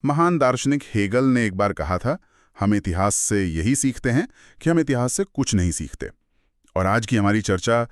महान दार्शनिक हेगल ने एक बार कहा था, हम इतिहास से यही सीखते हैं कि हम इतिहास से कुछ नहीं सीखते। और आज की हमारी चर्चा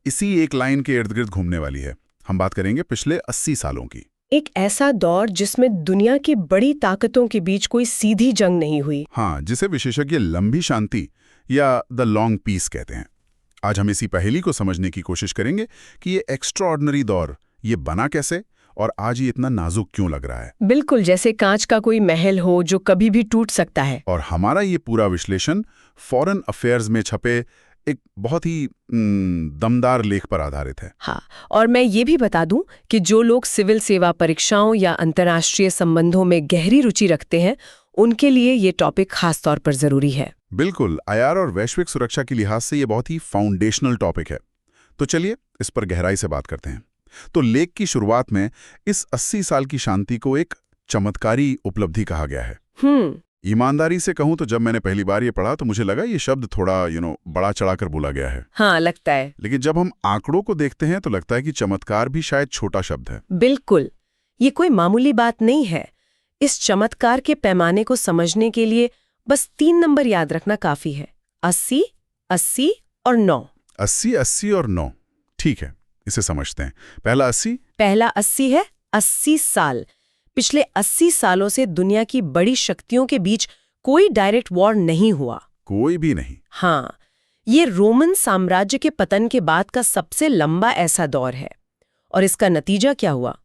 इसी एक लाइन के इर्द गिर्द घूमने वाली है। हम बात करेंगे पिछले 80 सालों की। एक ऐसा दौर जिसमें दुनिया की बड़ी ताकतों के बीच कोई सीधी जंग नहीं हुई। हाँ, जिसे विशेषज्ञ लंबी शांति या द लॉन्ग पीस कहते हैं। आज हम इसी पहेली को समझने की कोशिश करेंगे कि ये एक्स्ट्राऑर्डिनरी दौर ये बना कैसे और आज ये इतना नाजुक क्यों लग रहा है। बिल्कुल जैसे कांच का कोई महल हो जो कभी भी टूट सकता है। और हमारा ये पूरा विश्लेषण फॉरेन अफेयर्स में छपे एक बहुत ही दमदार लेख पर आधारित है। हाँ, और मैं ये भी बता दूं कि जो लोग सिविल सेवा परीक्षाओं या अंतर्राष्ट्रीय संबंधों में गहरी रुचि रखते हैं, उनके लिए ये टॉपिक खास तौर पर जरूरी है। बिल्कुल, आईआर और वैश्विक सुरक्षा के लिहाज से ये बहुत ही फाउंडेशनल टॉपिक है। तो चलिए इस पर गहराई से बात करते हैं। तो लेख की शुरुआत में इस 80 साल की शांति को एक चमत्कारी उपलब्धि कहा गया है। ईमानदारी से कहूं तो जब मैंने पहली बार ये पढ़ा तो मुझे लगा ये शब्द थोड़ा बड़ा चढ़ाकर बोला गया है। हाँ, लगता है। लेकिन जब हम आंकड़ों को देखते हैं तो लगता है कि चमत्कार भी शायद छोटा शब्द है। बिल्कुल, ये कोई मामूली बात नहीं है। इस चमत्कार के पैमाने को समझने के लिए बस 3 नंबर याद रखना काफी है। 80, 80 और 9। 80, 80 और 9। ठीक है, इसे समझते हैं। पहला 80 है 80 साल। पिछले 80 सालों से दुनिया की बड़ी शक्तियों के बीच कोई डायरेक्ट वॉर नहीं हुआ। कोई भी नहीं। हाँ, ये रोमन साम्राज्य के पतन के बाद का सबसे लंबा ऐसा दौर है। और इसका नतीजा क्या हुआ?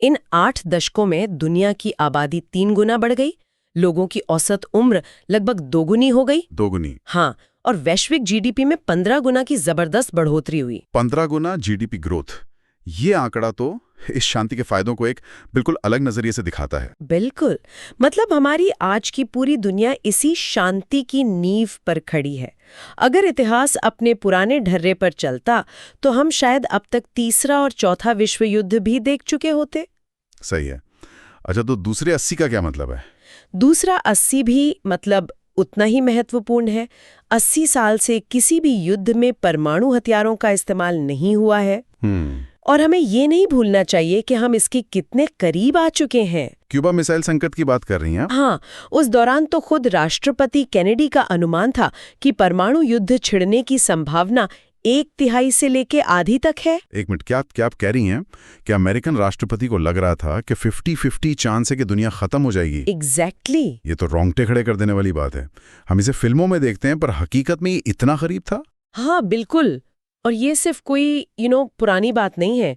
इन 8 दशकों में दुनिया की आबादी 3 गुना बढ़ गई, लोगों की औसत उम्र लगभग 2 गुनी हो गई। 2 गुनी। हाँ, और वैश्विक जीडीपी में 15 गुना की जबरदस्त बढ़ोतरी हुई। 15 गुना जीडीपी ग्रोथ। ये आंकड़ा तो इस शांति के फायदों को एक बिल्कुल अलग नजरिए से दिखाता है। बिल्कुल, मतलब हमारी आज की पूरी दुनिया इसी शांति की नींव पर खड़ी है। अगर इतिहास अपने पुराने ढर्रे पर चलता तो हम शायद अब तक तीसरा और चौथा विश्व युद्ध भी देख चुके होते। सही है। अच्छा, तो दूसरे 80 का क्या मतलब है? दूसरा 80 भी मतलब उतना ही महत्वपूर्ण है। 80 साल से किसी भी युद्ध में परमाणु हथियारों का इस्तेमाल नहीं हुआ है। और हमें ये नहीं भूलना चाहिए कि हम इसके कितने करीब आ चुके हैं। क्यूबा मिसाइल संकट की बात कर रही हैं आप? हाँ, उस दौरान तो खुद राष्ट्रपति केनेडी का अनुमान था कि परमाणु युद्ध छिड़ने की संभावना 1/3 से लेके आधी तक है। एक मिनट, क्या आप कह रही हैं कि अमेरिकन राष्ट्रपति को लग रहा था कि 50-50 चांस है कि दुनिया खत्म हो जाएगी? एग्जैक्टली। ये तो रोंगटे खड़े कर देने वाली बात है। हम इसे फिल्मों में देखते हैं, पर हकीकत में ये इतना करीब था? हाँ, बिल्कुल। और ये सिर्फ कोई पुरानी बात नहीं है।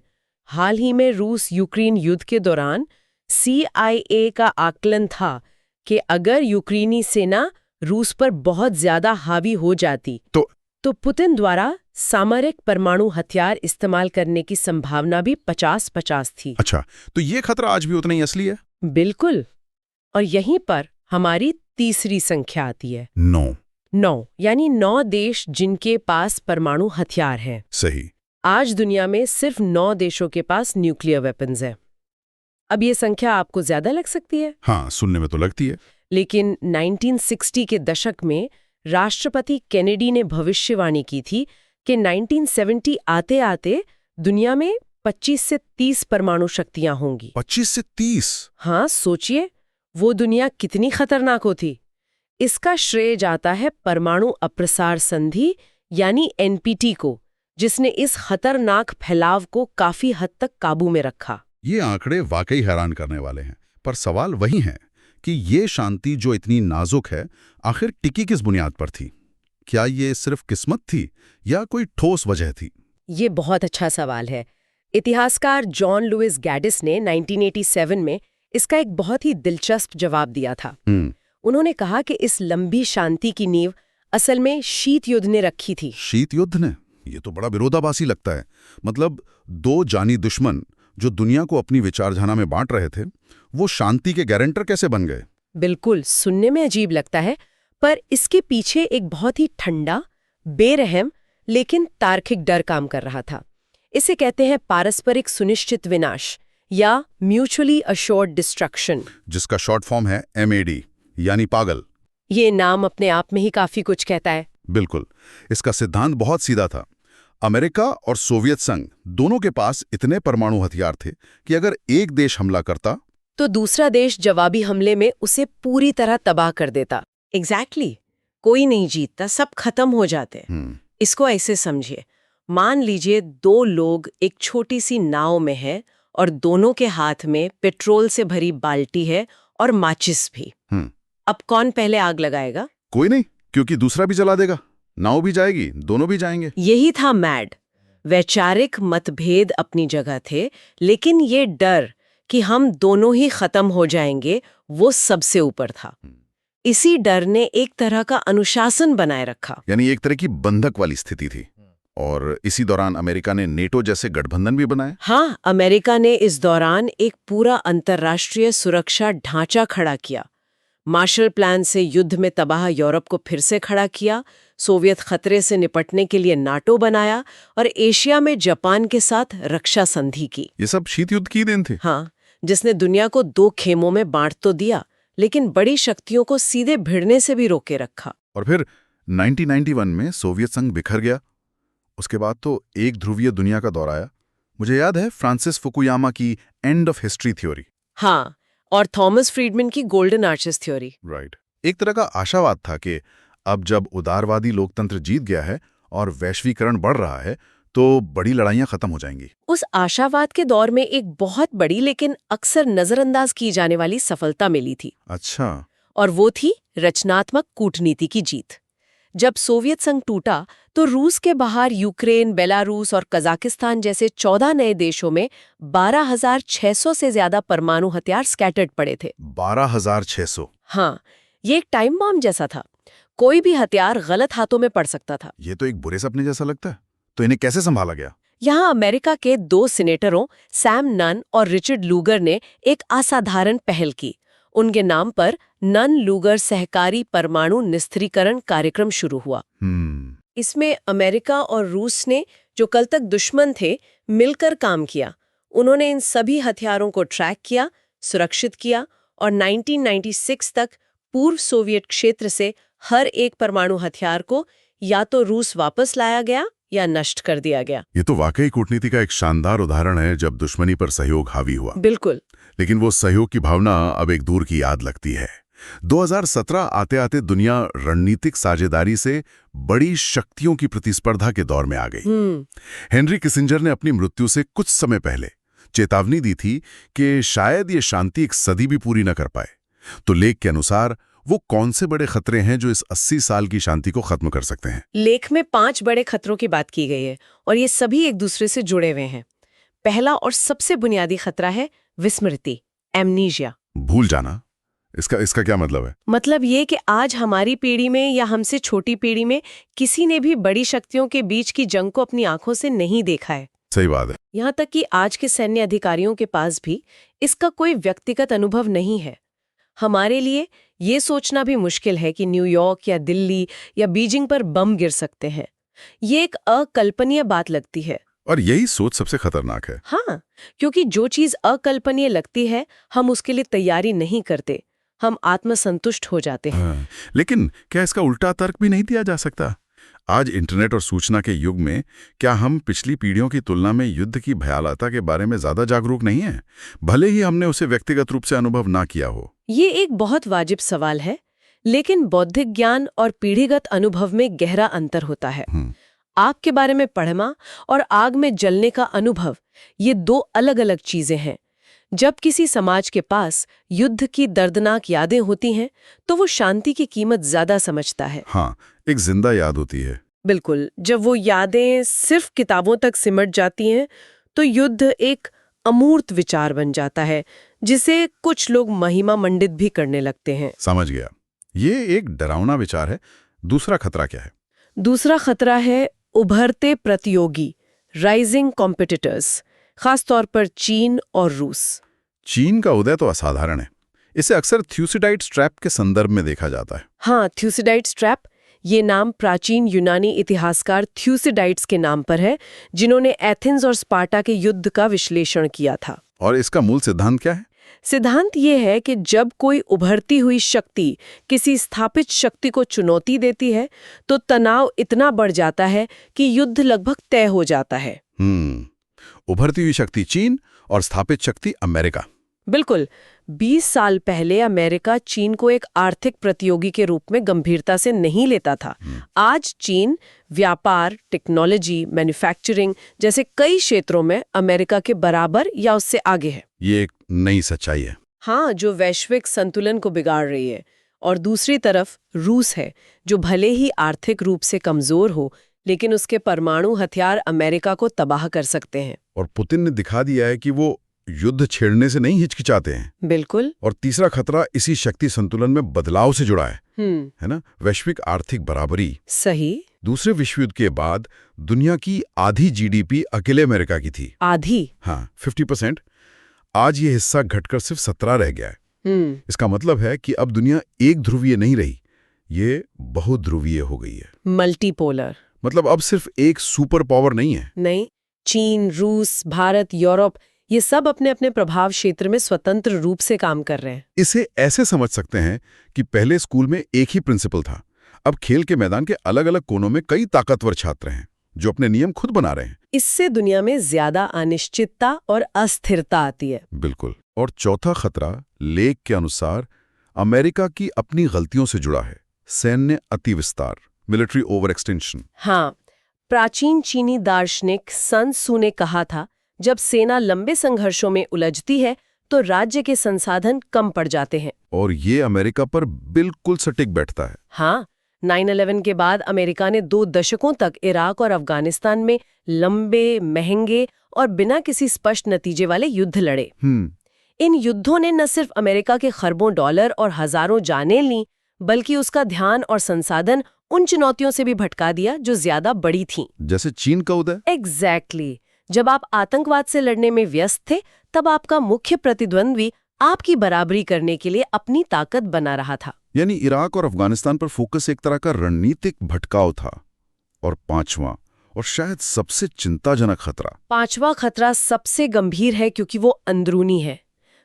हाल ही में रूस यूक्रेन युद्ध के दौरान CIA का आकलन था कि अगर यूक्रेनी सेना रूस पर बहुत ज्यादा हावी हो जाती तो पुतिन द्वारा सामरिक परमाणु हथियार इस्तेमाल करने की संभावना भी 50-50 थी। अच्छा, तो ये खतरा आज भी उतना ही असली है? बिल्कुल। और यहीं पर हमारी तीसरी संख्या आती है। 9 यानी 9 देश जिनके पास परमाणु हथियार हैं। सही। आज दुनिया में सिर्फ 9 देशों के पास न्यूक्लियर वेपन्स है। अब ये संख्या आपको ज्यादा लग सकती है। हाँ, सुनने में तो लगती है। लेकिन 1960 के दशक में राष्ट्रपति केनेडी ने भविष्यवाणी की थी कि 1970 आते आते दुनिया में 25 से 30 परमाणु शक्तियां होंगी। 25 से 30? हाँ, सोचिए वो दुनिया कितनी खतरनाक होती। इसका श्रेय जाता है परमाणु अप्रसार संधि यानी NPT को, जिसने इस खतरनाक फैलाव को काफी हद तक काबू में रखा। ये आंकड़े वाकई हैरान करने वाले हैं, पर सवाल वही है कि ये शांति जो इतनी नाजुक है, आखिर टिकी किस बुनियाद पर थी? क्या ये सिर्फ किस्मत थी या कोई ठोस वजह थी? ये बहुत अच्छा सवाल है। इतिहासकार जॉन लुइस गैडिस ने 1987 में इसका एक बहुत ही दिलचस्प जवाब दिया था। उन्होंने कहा कि इस लंबी शांति की नींव असल में शीत युद्ध ने रखी थी। शीत युद्ध ने? ये तो बड़ा विरोधाभासी लगता है। मतलब 2 जानी दुश्मन जो दुनिया को अपनी विचारधारा में बांट रहे थे, वो शांति के गारंटर कैसे बन गए? बिल्कुल, सुनने में अजीब लगता है, पर इसके पीछे एक बहुत ही ठंडा, बेरहम लेकिन तार्किक डर काम कर रहा था। इसे कहते हैं पारस्परिक सुनिश्चित विनाश या म्यूचुअली अश्योर्ड डिस्ट्रक्शन, जिसका शॉर्ट फॉर्म है MAD यानी पागल। ये नाम अपने आप में ही काफी कुछ कहता है। बिल्कुल। इसका सिद्धांत बहुत सीधा था। अमेरिका और सोवियत संघ दोनों के पास इतने परमाणु हथियार थे कि अगर एक देश हमला करता तो दूसरा देश जवाबी हमले में उसे पूरी तरह तबाह कर देता। एग्जैक्टली कोई नहीं जीतता, सब खत्म हो जाते। इसको ऐसे समझिए, मान लीजिए दो लोग एक छोटी सी नाव में हैं और दोनों के हाथ में पेट्रोल से भरी बाल्टी है और माचिस भी। अब कौन पहले आग लगाएगा? कोई नहीं, क्योंकि दूसरा भी जला देगा, नाव भी जाएगी, दोनों भी जाएंगे। यही था मैड। वैचारिक मतभेद अपनी जगह थे, लेकिन ये डर कि हम दोनों ही खत्म हो जाएंगे वो सबसे ऊपर था। इसी डर ने एक तरह का अनुशासन बनाए रखा। यानी एक तरह की बंधक वाली स्थिति थी। और इसी दौरान अमेरिका ने नेटो जैसे गठबंधन भी बनाए। हाँ, अमेरिका ने इस दौरान एक पूरा अंतर्राष्ट्रीय सुरक्षा ढांचा खड़ा किया। मार्शल प्लान से युद्ध में तबाह यूरोप को फिर से खड़ा किया, सोवियत खतरे से निपटने के लिए नाटो बनाया और एशिया में जापान के साथ रक्षा संधि की। ये सब शीत युद्ध की देन थी। हाँ, जिसने दुनिया को दो खेमों में बांट तो दिया, लेकिन बड़ी शक्तियों को सीधे भिड़ने से भी रोके रखा। और फिर 1991 में सोवियत संघ बिखर गया। उसके बाद तो एक ध्रुवीय दुनिया का दौर आया। मुझे याद है फ्रांसिस फुकुयामा की एंड ऑफ हिस्ट्री थ्योरी। हाँ, और थॉमस फ्रीडमैन की गोल्डन आर्चेस थ्योरी। राइट। एक तरह का आशावाद था कि अब जब उदारवादी लोकतंत्र जीत गया है और वैश्वीकरण बढ़ रहा है तो बड़ी लड़ाइयां खत्म हो जाएंगी। उस आशावाद के दौर में एक बहुत बड़ी लेकिन अक्सर नजरअंदाज की जाने वाली सफलता मिली थी। अच्छा। और वो थी रचनात्मक कूटनीति की जीत। जब सोवियत संघ टूटा तो रूस के बाहर यूक्रेन, बेलारूस और कजाकिस्तान जैसे 14 नए देशों में 12,600 से ज्यादा परमाणु हथियार स्कैटर्ड पड़े थे। 12,600। हाँ, ये एक टाइम बॉम्ब जैसा था। कोई भी हथियार गलत हाथों में पड़ सकता था। ये तो एक बुरे सपने जैसा लगता है। तो इन्हें कैसे संभाला गया? यहाँ अमेरिका के दो सीनेटरों सैम नन और रिचर्ड लूगर ने एक असाधारण पहल की। उनके नाम पर नन लूगर सहकारी परमाणु निस्त्रीकरण कार्यक्रम शुरू हुआ। इसमें अमेरिका और रूस ने, जो कल तक दुश्मन थे, मिलकर काम किया। उन्होंने इन सभी हथियारों को ट्रैक किया, सुरक्षित किया और 1996 तक पूर्व सोवियत क्षेत्र से हर एक परमाणु हथियार को या तो रूस वापस लाया गया या नष्ट कर दिया गया। ये तो वाकई कूटनीति का एक शानदार उदाहरण है जब दुश्मनी पर सहयोग हावी हुआ। बिल्कुल। लेकिन वो सहयोग की भावना अब एक दूर की याद लगती है। 2017 आते आते दुनिया रणनीतिक साझेदारी से बड़ी शक्तियों की प्रतिस्पर्धा के दौर में आ गई। हेनरी किसिंजर ने अपनी मृत्यु से कुछ समय पहले चेतावनी दी थी कि शायद ये शांति एक सदी भी पूरी न कर पाए। तो लेख के अनुसार वो कौन से बड़े खतरे हैं जो इस 80 साल की शांति को खत्म कर सकते हैं? लेख में 5 बड़े खतरों की बात की गई है और ये सभी एक दूसरे से जुड़े हुए हैं। पहला और सबसे बुनियादी खतरा है विस्मृति, एमनीजिया। भूल जाना। इसका क्या मतलब है? मतलब ये कि आज हमारी पीढ़ी में या हमसे छोटी पीढ़ी में किसी ने भी बड़ी शक्तियों के बीच की जंग को अपनी आंखों से नहीं देखा है। सही बात है। यहाँ तक कि आज के सैन्य अधिकारियों के पास भी इसका कोई व्यक्तिगत अनुभव नहीं है। हमारे लिए ये सोचना भी मुश्किल है कि न्यूयॉर्क या दिल्ली या बीजिंग पर बम गिर सकते हैं। ये एक अकल्पनीय बात लगती है। और यही सोच सबसे खतरनाक है। हाँ, क्योंकि जो चीज अकल्पनीय लगती है हम उसके लिए तैयारी नहीं करते, हम आत्मसंतुष्ट हो जाते हैं। हाँ, लेकिन क्या इसका उल्टा तर्क भी नहीं दिया जा सकता? आज इंटरनेट और सूचना के युग में क्या हम पिछली पीढ़ियों की तुलना में युद्ध की भयावहता के बारे में ज्यादा जागरूक नहीं हैं? भले ही हमने उसे व्यक्तिगत रूप से अनुभव ना किया हो। ये एक बहुत वाजिब सवाल है, लेकिन बौद्धिक ज्ञान और पीढ़ीगत अनुभव में गहरा अंतर होता है। आग के बारे में पढ़ना और आग में जलने का अनुभव, ये दो अलग अलग चीजें हैं। जब किसी समाज के पास युद्ध की दर्दनाक यादें होती हैं, तो वो शांति की कीमत ज्यादा समझता है। हाँ, एक जिंदा याद होती है। बिल्कुल। जब वो यादें सिर्फ किताबों तक सिमट जाती हैं, तो युद्ध एक अमूर्त विचार बन जाता है, जिसे कुछ लोग महिमा मंडित भी करने लगते हैं। समझ गया। ये एक डरावना विचार है। दूसरा खतरा क्या है? दूसरा खतरा है उभरते प्रतियोगी, राइजिंग कॉम्पिटिटर्स, खासतौर पर चीन और रूस। चीन का उदय तो असाधारण है। इसे अक्सर थ्यूसिडाइड्स ट्रैप के संदर्भ में देखा जाता है। हाँ, थ्यूसिडाइड्स ट्रैप, ये नाम प्राचीन यूनानी इतिहासकार थ्यूसिडाइड्स के नाम पर है, जिन्होंने एथेंस और स्पार्टा के युद्ध का विश्लेषण किया था। और इसका मूल सिद्धांत क्या है? सिद्धांत ये है कि जब कोई उभरती हुई शक्ति किसी स्थापित शक्ति को चुनौती देती है, तो तनाव इतना बढ़ जाता है कि युद्ध लगभग तय हो जाता है। उभरती हुई शक्ति चीन और स्थापित शक्ति अमेरिका। बिल्कुल। 20 साल पहले अमेरिका चीन को एक आर्थिक प्रतियोगी के रूप में गंभीरता से नहीं लेता था। आज चीन व्यापार, टेक्नोलॉजी, मैन्युफैक्चरिंग जैसे कई क्षेत्रों में अमेरिका के बराबर या उससे आगे है। ये एक नई सच्चाई है। हाँ, जो वैश्विक संतुलन को बिगाड़ रही है। और दूसरी तरफ रूस है, जो भले ही आर्थिक रूप से कमजोर हो, लेकिन उसके परमाणु हथियार अमेरिका को तबाह कर सकते हैं। और पुतिन ने दिखा दिया है कि वो युद्ध छेड़ने से नहीं हिचकिचाते हैं। बिल्कुल। और तीसरा खतरा इसी शक्ति संतुलन में बदलाव से जुड़ा है ना? वैश्विक आर्थिक बराबरी। सही। दूसरे विश्व युद्ध के बाद दुनिया की आधी जीडीपी अकेले अमेरिका की थी। आधी? हाँ, 50%। आज ये हिस्सा घटकर सिर्फ 17 रह गया है। इसका मतलब है कि अब दुनिया एक ध्रुवीय नहीं रही, ये बहुध्रुवीय हो गई है। मल्टीपोलर। मतलब अब सिर्फ एक सुपर पावर नहीं है। नहीं, चीन, रूस, भारत, यूरोप, ये सब अपने अपने प्रभाव क्षेत्र में स्वतंत्र रूप से काम कर रहे हैं। इसे ऐसे समझ सकते हैं कि पहले स्कूल में एक ही प्रिंसिपल था, अब खेल के मैदान के अलग अलग कोनों में कई ताकतवर छात्र हैं जो अपने नियम खुद बना रहे हैं। इससे दुनिया में ज्यादा अनिश्चितता और अस्थिरता आती है। बिल्कुल। और चौथा खतरा लेख के अनुसार अमेरिका की अपनी गलतियों से जुड़ा है। सैन्य अतिविस्तार, मिलिट्री ओवर एक्सटेंशन। हाँ, प्राचीन चीनी दार्शनिक सन त्सू ने कहा था, जब सेना लंबे संघर्षों में उलझती है तो राज्य के संसाधन कम पड़ जाते हैं। और ये अमेरिका पर बिल्कुल सटीक बैठता है। हाँ, 9/11 के बाद अमेरिका ने 2 दशकों तक इराक और अफगानिस्तान में लंबे, महंगे और बिना किसी स्पष्ट नतीजे वाले युद्ध लड़े। इन युद्धों ने न सिर्फ अमेरिका के खरबों डॉलर और हजारों जानें लीं, बल्कि उसका ध्यान और संसाधन उन चुनौतियों से भी भटका दिया जो ज्यादा बड़ी थीं। जैसे चीन का उदय। एग्जैक्टली। जब आप आतंकवाद से लड़ने में व्यस्त थे, तब आपका मुख्य प्रतिद्वंद्वी आपकी बराबरी करने के लिए अपनी ताकत बना रहा था। यानी इराक और अफगानिस्तान पर फोकस एक तरह का रणनीतिक भटकाव था। और पांचवां और शायद सबसे चिंताजनक खतरा। पांचवा खतरा सबसे गंभीर है क्योंकि वो अंदरूनी है।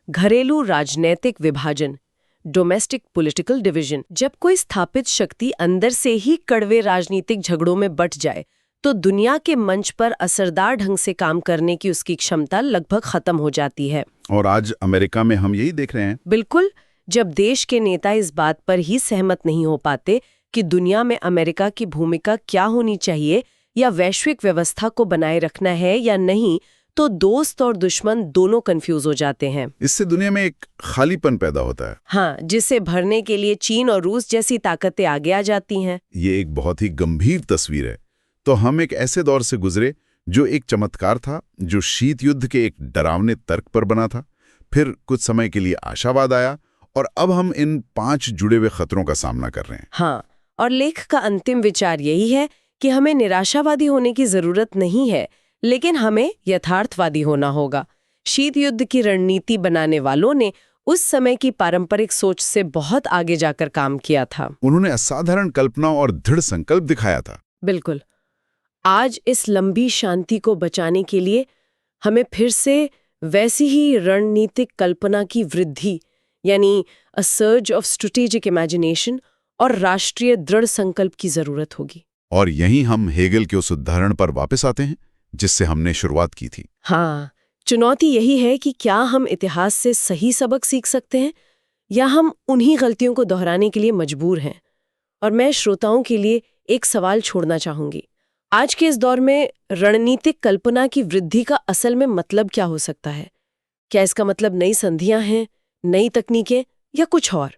घरेलू राजनैतिक विभाजन, डोमेस्टिक पॉलिटिकल डिवीजन। जब कोई स्थापित शक्ति अंदर से ही कड़वे राजनीतिक झगड़ों में बट जाए तो दुनिया के मंच पर असरदार ढंग से काम करने की उसकी क्षमता लगभग खत्म हो जाती है। और आज अमेरिका में हम यही देख रहे हैं। बिल्कुल। जब देश के नेता इस बात पर ही सहमत नहीं हो पाते कि दुनिया में अमेरिका की भूमिका क्या होनी चाहिए या वैश्विक व्यवस्था को बनाए रखना है या नहीं, तो दोस्त और दुश्मन दोनों कंफ्यूज हो जाते हैं। इससे दुनिया में एक खालीपन पैदा होता है। हाँ, जिसे भरने के लिए चीन और रूस जैसी ताकतें आगे आ जाती हैं। ये एक बहुत ही गंभीर तस्वीर है। तो हम एक ऐसे दौर से गुजरे जो एक चमत्कार था, जो शीत युद्ध के एक डरावने तर्क पर बना था, फिर कुछ समय के लिए आशावाद आया, और अब हम इन 5 जुड़े हुए खतरों का सामना कर रहे हैं। हाँ, और लेख का अंतिम विचार यही है कि हमें निराशावादी होने की जरूरत नहीं है, लेकिन हमें यथार्थवादी होना होगा। शीत युद्ध की रणनीति बनाने वालों ने उस समय की पारंपरिक सोच से बहुत आगे जाकर काम किया था। उन्होंने असाधारण कल्पना और दृढ़ संकल्प दिखाया था। बिल्कुल। आज इस लंबी शांति को बचाने के लिए हमें फिर से वैसी ही रणनीतिक कल्पना की वृद्धि, यानी अ सर्ज ऑफ स्ट्रेटेजिक इमेजिनेशन और राष्ट्रीय दृढ़ संकल्प की जरूरत होगी। और यहीं हम हेगल के उस उदाहरण पर वापस आते हैं जिससे हमने शुरुआत की थी। हाँ, चुनौती यही है कि क्या हम इतिहास से सही सबक सीख सकते हैं या हम उन्हीं गलतियों को दोहराने के लिए मजबूर हैं। और मैं श्रोताओं के लिए एक सवाल छोड़ना चाहूंगी। आज के इस दौर में रणनीतिक कल्पना की वृद्धि का असल में मतलब क्या हो सकता है? क्या इसका मतलब नई संधियां हैं, नई तकनीकें या कुछ और?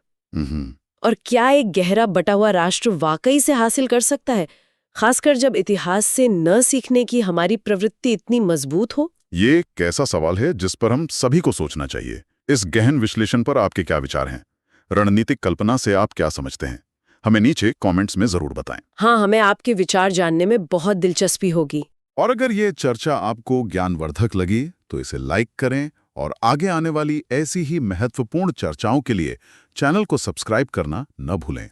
और क्या एक गहरा बटा हुआ राष्ट्र वाकई से हासिल कर सकता है, खासकर जब इतिहास से न सीखने की हमारी प्रवृत्ति इतनी मजबूत हो? ये एक कैसा सवाल है जिस पर हम सभी को सोचना चाहिए। इस गहन विश्लेषण पर आपके क्या विचार हैं? रणनीतिक कल्पना से आप क्या समझते हैं? हमें नीचे कमेंट्स में जरूर बताएं। हाँ, हमें आपके विचार जानने में बहुत दिलचस्पी होगी। और अगर ये चर्चा आपको ज्ञानवर्धक लगी तो इसे लाइक करें, और आगे आने वाली ऐसी ही महत्वपूर्ण चर्चाओं के लिए चैनल को सब्सक्राइब करना न भूलें।